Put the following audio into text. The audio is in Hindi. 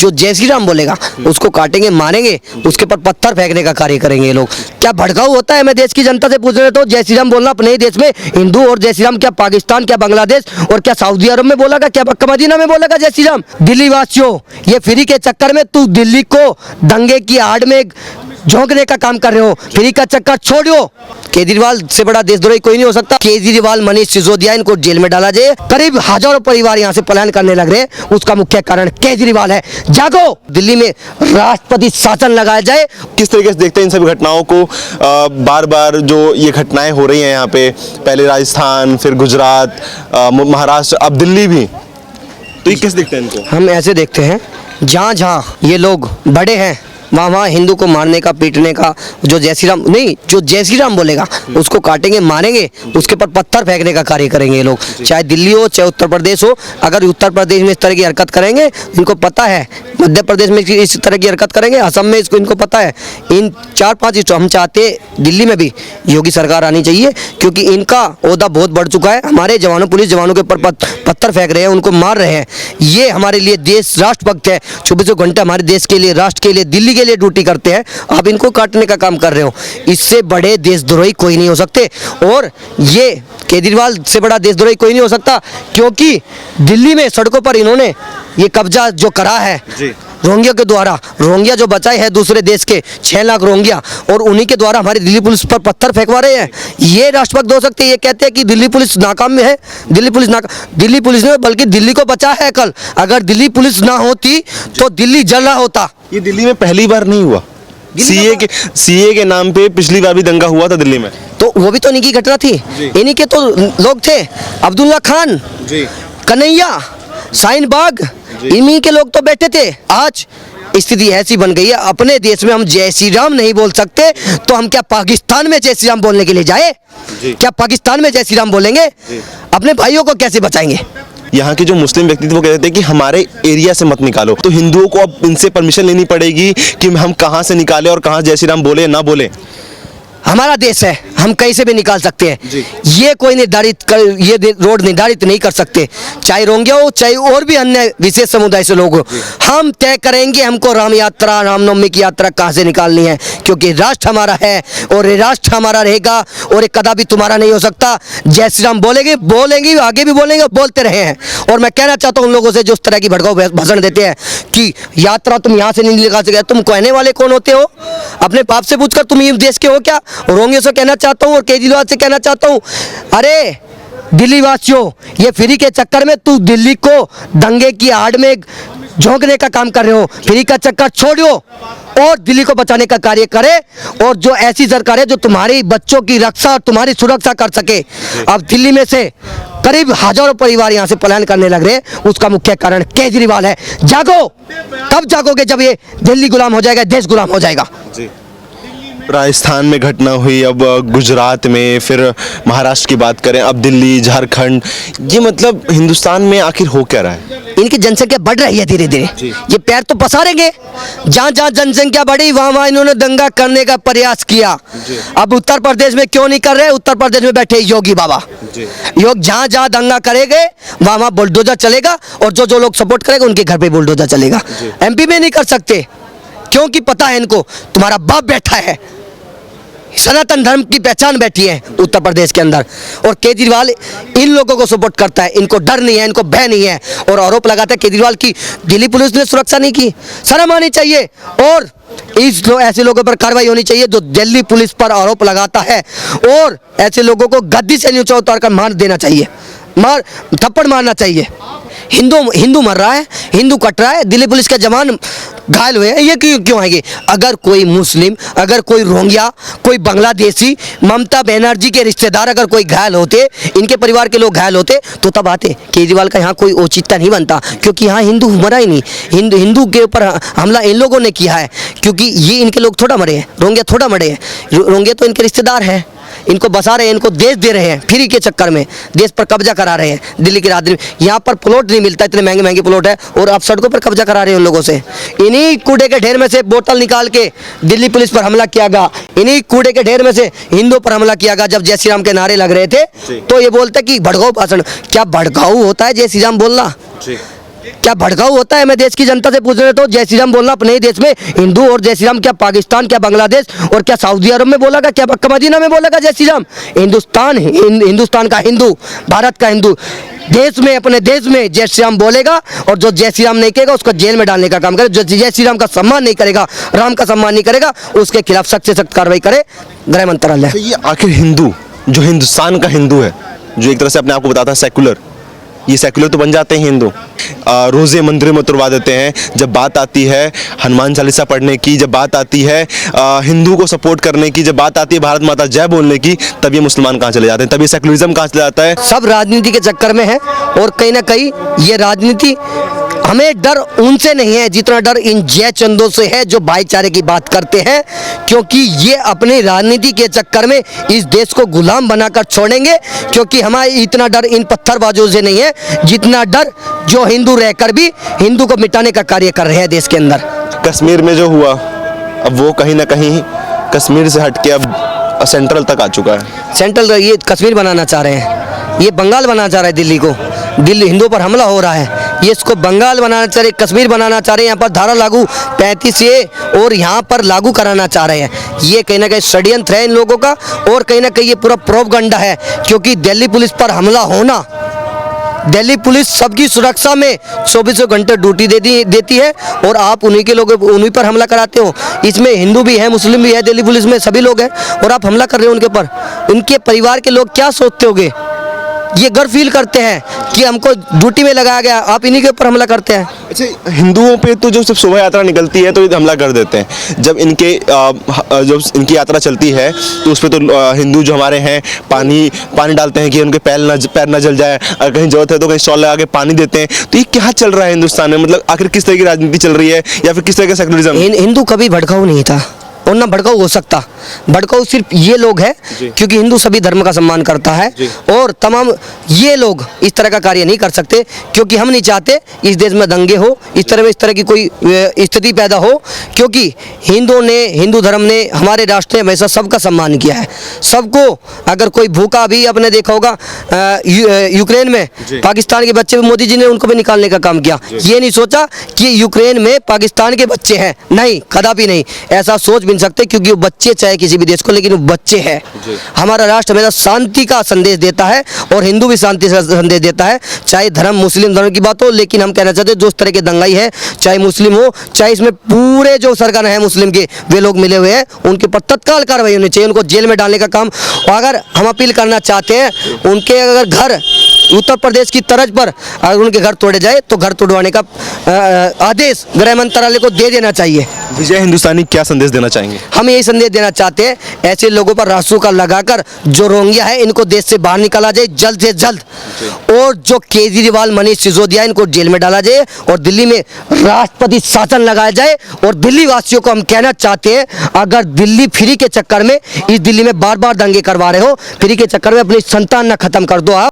जो जय श्री राम बोलेगा उसको काटेंगे, मारेंगे, उसके ऊपर पत्थर फेंकने का कार्य करेंगे ये लोग। क्या भड़काऊ होता है? मैं देश की जनता से पूछ रहा हूँ, जय श्री राम बोलना अपने ही देश में हिंदू, और जय श्री राम क्या पाकिस्तान, क्या बांग्लादेश और क्या सऊदी अरब में बोला, क्या मक्का मदीना में बोला जय श्री राम? दिल्ली वासियों, ये फ्री के चक्कर में तू दिल्ली को दंगे की आड़ में झोंकने का काम कर रहे हो। फ्री का चक्कर छोड़ो। केजरीवाल से बड़ा देशद्रोही कोई नहीं हो सकता। केजरीवाल, मनीष सिसोदिया, इनको जेल में डाला जाए। करीब हजारों परिवार यहाँ से पलायन करने लग रहे हैं, उसका मुख्य कारण केजरीवाल है। जागो, दिल्ली में राष्ट्रपति शासन लगाया जाए। किस तरीके से देखते हैं इन सभी घटनाओं को? बार बार जो ये घटनाएं हो रही हैं यहाँ पे, पहले राजस्थान, फिर गुजरात, महाराष्ट्र, अब दिल्ली भी, तो ये किस देखते हैं इनको? हम ऐसे देखते हैं, जहाँ जहाँ ये लोग बड़े हैं वहाँ हिंदू को मारने का, पीटने का, जो जय श्री राम नहीं, जो जय श्री राम बोलेगा उसको काटेंगे, मारेंगे, उसके ऊपर पत्थर फेंकने का कार्य करेंगे ये लोग। चाहे दिल्ली हो, चाहे उत्तर प्रदेश हो। अगर उत्तर प्रदेश में इस तरह की हरकत करेंगे, इनको पता है, मध्य प्रदेश में इस तरह की हरकत करेंगे, असम में इनको पता है। इन 4-5 स्टेट हम चाहते दिल्ली में भी योगी सरकार आनी चाहिए, क्योंकि इनका ओहदा बहुत बढ़ चुका है। हमारे जवानों, पुलिस जवानों के ऊपर पत्थर फेंक रहे हैं, उनको मार रहे हैं। ये हमारे लिए देश राष्ट्रभक्त है, 24 घंटे हमारे देश के लिए, राष्ट्र के लिए, दिल्ली के लिए ड्यूटी करते हैं। आप इनको काटने का काम कर रहे हो। इससे बड़े देशद्रोही कोई नहीं हो सकते, और ये केजरीवाल से बड़ा देशद्रोही कोई नहीं हो सकता, क्योंकि दिल्ली में सड़कों पर इन्होंने ये कब्जा जो करा है रोहिंग्या के द्वारा, रोहिंग्या जो बचाए हैं दूसरे देश के 6 लाख रोहिंग्या, और उन्हीं के द्वारा हमारी दिल्ली पुलिस पर पत्थर फेंकवा रहे हैं। ये राष्ट्रभक्त हो सकते हैं? ये कहते हैं कि दिल्ली पुलिस नाकाम में है। दिल्ली पुलिस ने बल्कि दिल्ली को बचाया है कल। अगर दिल्ली पुलिस ना होती तो दिल्ली जल रहा होता। ये दिल्ली में पहली बार नहीं हुआ। सीए के नाम पे पिछली बार भी दंगा हुआ था दिल्ली में, तो वो भी तो इन्हीं की घटना थी। इन्हीं के तो लोग थे, अब्दुल्ला खान, कन्हैया, शाहीन बाग, इन्हीं के लोग तो बैठे थे। आज स्थिति ऐसी बन गई है, अपने देश में हम जय श्री राम नहीं बोल सकते, तो हम क्या पाकिस्तान में जय श्री राम बोलने के लिए जाए? क्या पाकिस्तान में जय श्री राम बोलेंगे? अपने भाइयों को कैसे बचाएंगे? यहाँ के जो मुस्लिम व्यक्ति थे वो कहते थे कि हमारे एरिया से मत निकालो, तो हिंदुओं को अब इनसे परमिशन लेनी पड़ेगी कि हम कहाँ से निकालें और कहाँ जय श्री राम बोले ना बोले। हमारा देश है, हम कहीं से भी निकाल सकते हैं। ये कोई ये रोड निर्धारित नहीं कर सकते, चाहे रोहिंग्या हो, चाहे और भी अन्य विशेष समुदाय से लोग हो। हम तय करेंगे हमको राम यात्रा, रामनवमी की यात्रा कहाँ से निकालनी है, क्योंकि राष्ट्र हमारा है और ये राष्ट्र हमारा रहेगा, और ये कदापि तुम्हारा नहीं हो सकता। जय श्री राम बोलेंगे, आगे भी बोलेंगे, बोलते रहे हैं। और मैं कहना चाहता हूँ उन लोगों से जो उस तरह की भड़काऊ भाषण देते हैं कि यात्रा तुम यहाँ से नहीं निकाल सकते। तुम कहने वाले कौन होते हो? अपने बाप से पूछकर तुम इस देश के हो क्या? रोहिंग्या से कहना चाहता हूँ और केजरीवाल से कहना चाहता हूँ, अरे दिल्ली वासियों, ये फ्री के चक्कर में तू दिल्ली को दंगे की आड़ में झोंकने का काम कर रहे हो। फ्री का चक्कर छोड़ो और दिल्ली को बचाने का कार्य करे, और जो ऐसी सरकार है जो तुम्हारी बच्चों की रक्षा और तुम्हारी सुरक्षा कर सके। अब दिल्ली में से करीब हजारों परिवार यहाँ से पलायन करने लग रहे हैं, उसका मुख्य कारण केजरीवाल है। जागो, कब जागोगे? जब ये दिल्ली गुलाम हो जाएगा, देश गुलाम हो जाएगा। राजस्थान में घटना हुई, अब गुजरात में, फिर महाराष्ट्र की बात करें, अब दिल्ली, झारखंड, ये मतलब हिंदुस्तान में आखिर हो क्या रहा है? इनकी जनसंख्या बढ़ रही है धीरे धीरे, ये पैर तो पसारेंगे। जहाँ जहाँ जनसंख्या बढ़ी वहाँ इन्होंने दंगा करने का प्रयास किया। अब उत्तर प्रदेश में क्यों नहीं कर रहे? उत्तर प्रदेश में बैठे योगी बाबा, जहाँ जहाँ दंगा करेंगे वहाँ बुलडोजर चलेगा, और जो लोग सपोर्ट करेंगे उनके घर पे बुलडोजर चलेगा। एमपी में नहीं कर सकते, क्योंकि पता है इनको तुम्हारा बाप बैठा है, सनातन धर्म की पहचान बैठी है उत्तर प्रदेश के अंदर, और केजरीवाल इन लोगों को सपोर्ट करता है। इनको डर नहीं है, इनको भय नहीं है, और आरोप लगाता है केजरीवाल की दिल्ली पुलिस ने सुरक्षा नहीं की। शर्म आनी चाहिए, और ऐसे लोगों पर कार्रवाई होनी चाहिए जो दिल्ली पुलिस पर आरोप लगाता है, और ऐसे लोगों को गद्दी से नीचे उतार कर मार देना चाहिए, थप्पड़ मारना चाहिए। हिंदू मर रहा है, हिंदू कट रहा है, दिल्ली पुलिस के जवान घायल हुए हैं, ये क्यों आएंगे? अगर कोई मुस्लिम, अगर कोई रोहिंग्या, कोई बांग्लादेशी, ममता बनर्जी के रिश्तेदार अगर कोई घायल होते, इनके परिवार के लोग घायल होते, तो तब आते। केजरीवाल का यहाँ कोई औचित्य नहीं बनता, क्योंकि यहाँ हिंदू मरा ही नहीं। हिंदू के ऊपर हमला इन लोगों ने किया है, क्योंकि ये इनके लोग थोड़ा मरे हैं, रोहिंग्या थोड़ा मरे हैं। रोहिंग्या तो इनके रिश्तेदार हैं, इनको बसा रहे हैं, इनको देश दे रहे हैं, फ्री के चक्कर में देश पर कब्जा करा रहे हैं। दिल्ली की राजधानी यहाँ पर प्लॉट नहीं मिलता, इतने महंगे महंगे प्लॉट है, और आप सड़कों पर कब्जा करा रहे हैं उन लोगों से। इन्हीं कूड़े के ढेर में से बोतल निकाल के दिल्ली पुलिस पर हमला किया गया, इन्हीं कूड़े के ढेर में से हिंदुओं पर हमला किया गया। जब जय श्री राम के नारे लग रहे थे तो ये बोलते कि भड़काऊ भाषण। क्या भड़काऊ होता है जय श्री राम बोलना? क्या भड़काऊ होता है? मैं देश की जनता से पूछ रहा हूँ, जय श्री राम बोलना अपने ही देश में हिंदू, और जय श्री राम क्या पाकिस्तान, क्या बांग्लादेश और क्या सऊदी अरब में बोला, क्या मक्का मदीना में बोला जय श्री राम? हिंदुस्तान का हिंदू, भारत का हिंदू देश में, अपने देश में जय श्री राम बोलेगा, और जो जय श्री राम नहीं कहेगा उसको जेल में डालने का काम करे। जो जय श्री राम का सम्मान नहीं करेगा, राम का सम्मान नहीं करेगा, उसके खिलाफ सख्त से सख्त कार्रवाई करे गृह मंत्रालय। तो ये आखिर हिंदू जो हिंदुस्तान का हिंदू है, जो एक तरह से अपने आप को बताता है सेकुलर, ये सेकुलर तो बन जाते हैं हिंदू, रोज़े मंदिर में उतरवा देते हैं। जब बात आती है हनुमान चालीसा पढ़ने की, जब बात आती है हिंदू को सपोर्ट करने की, जब बात आती है भारत माता जय बोलने की, तब ये मुसलमान कहाँ चले जाते हैं, तब ये सेकुलरिज्म कहाँ चले जाता है? सब राजनीति के चक्कर में है, और कहीं ना कहीं ये राजनीति, हमें डर उनसे नहीं है जितना डर इन जय चंदों से है जो भाईचारे की बात करते हैं, क्योंकि ये अपनी राजनीति के चक्कर में इस देश को गुलाम बनाकर छोड़ेंगे। क्योंकि हमारे इतना डर इन पत्थरबाजों से नहीं है जितना डर जो हिंदू रहकर भी हिंदू को मिटाने का कार्य कर रहे हैं देश के अंदर। कश्मीर में जो हुआ, अब वो कहीं ना कहीं कश्मीर से हटके अब सेंट्रल तक आ चुका है। सेंट्रल ये कश्मीर बनाना चाह रहे हैं, ये बंगाल बनाना चाह रहे हैं दिल्ली को। दिल्ली हिंदुओं पर हमला हो रहा है, ये इसको बंगाल बनाना चाह रहे, कश्मीर बनाना चाह रहे हैं। यहाँ पर धारा लागू 35 ए और यहाँ पर लागू कराना चाह रहे हैं। ये कहीं ना कहीं षड्यंत्र है इन लोगों का, और कहीं ना कहीं ये पूरा प्रोपगंडा है। क्योंकि दिल्ली पुलिस पर हमला होना, दिल्ली पुलिस सबकी सुरक्षा में 24 घंटे ड्यूटी देती है, और आप उन्हीं के लोग उन्हीं पर हमला कराते हो। इसमें हिंदू भी है, मुस्लिम भी है, दिल्ली पुलिस में सभी लोग हैं, और आप हमला कर रहे हो उनके ऊपर। उनके परिवार के लोग क्या सोचते होंगे? ये गर्व फील करते हैं कि हमको ड्यूटी में लगाया गया, आप इन्हीं के ऊपर हमला करते हैं। अच्छा, हिंदुओं पे तो जो जब शोभा यात्रा निकलती है तो ये हमला कर देते हैं। जब जब इनकी यात्रा चलती है तो उस पर तो हिंदू जो हमारे हैं पानी डालते हैं कि उनके पैर न जल जाए, अगर कहीं जरूरत है तो कहीं स्टॉल लगा के पानी देते हैं। तो ये क्या चल रहा है हिंदुस्तान में? मतलब आखिर किस तरह की राजनीति चल रही है, या फिर किस तरह का सेकुलरिज्म? हिंदू कभी भड़काऊ नहीं था और ना भड़काऊ हो सकता। भड़काऊ सिर्फ ये लोग हैं क्योंकि हिंदू सभी धर्म का सम्मान करता है, और तमाम ये लोग इस तरह का कार्य नहीं कर सकते, क्योंकि हम नहीं चाहते इस देश में दंगे हो, इस तरह की कोई स्थिति पैदा हो। क्योंकि हिंदू धर्म ने, हमारे राष्ट्र ने हमेशा सबका सम्मान किया है, सबको। अगर कोई भूखा भी, आपने देखा होगा यूक्रेन में पाकिस्तान के बच्चे, मोदी जी ने उनको भी निकालने का काम किया। ये नहीं सोचा कि यूक्रेन में पाकिस्तान के बच्चे हैं, नहीं, कदापि नहीं ऐसा सोच सकते, क्योंकि वो बच्चे चाहे किसी भी देश को, लेकिन वो बच्चे हैं। हमारा राष्ट्र हमेशा शांति का संदेश देता है, और हिंदू भी शांति का संदेश देता है, चाहे धर्म मुस्लिम धर्म की बात हो। लेकिन हम कहना चाहते हैं जो इस तरह के दंगाई है, चाहे मुस्लिम हो, चाहे इसमें पूरे जो सरगना है मुस्लिम के, वे लोग मिले हुए हैं, उनके पर तत्काल कार्रवाई होनी चाहिए, उनको जेल में डालने का काम। और अगर हम अपील करना चाहते हैं, उनके अगर घर उत्तर प्रदेश की तर्ज पर अगर उनके घर तोड़े जाए तो घर तोड़वाने का आदेश गृह मंत्रालय को दे देना चाहिए। विजय हिंदुस्तानी क्या संदेश देना चाहेंगे? हम यही संदेश देना चाहते हैं, ऐसे लोगों पर रासू का लगाकर जो रोहिंग्या है इनको देश से बाहर निकाला जाए जल्द से जल्द, और जो केजरीवाल मनीष सिसोदिया इनको जेल में डाला जाए, और दिल्ली में राष्ट्रपति शासन लगाया जाए। और दिल्ली वासियों को हम कहना चाहते हैं, अगर दिल्ली फ्री के चक्कर में, इस दिल्ली में बार बार दंगे करवा रहे हो, फ्री के चक्कर में अपनी संतान न खत्म कर दो आप।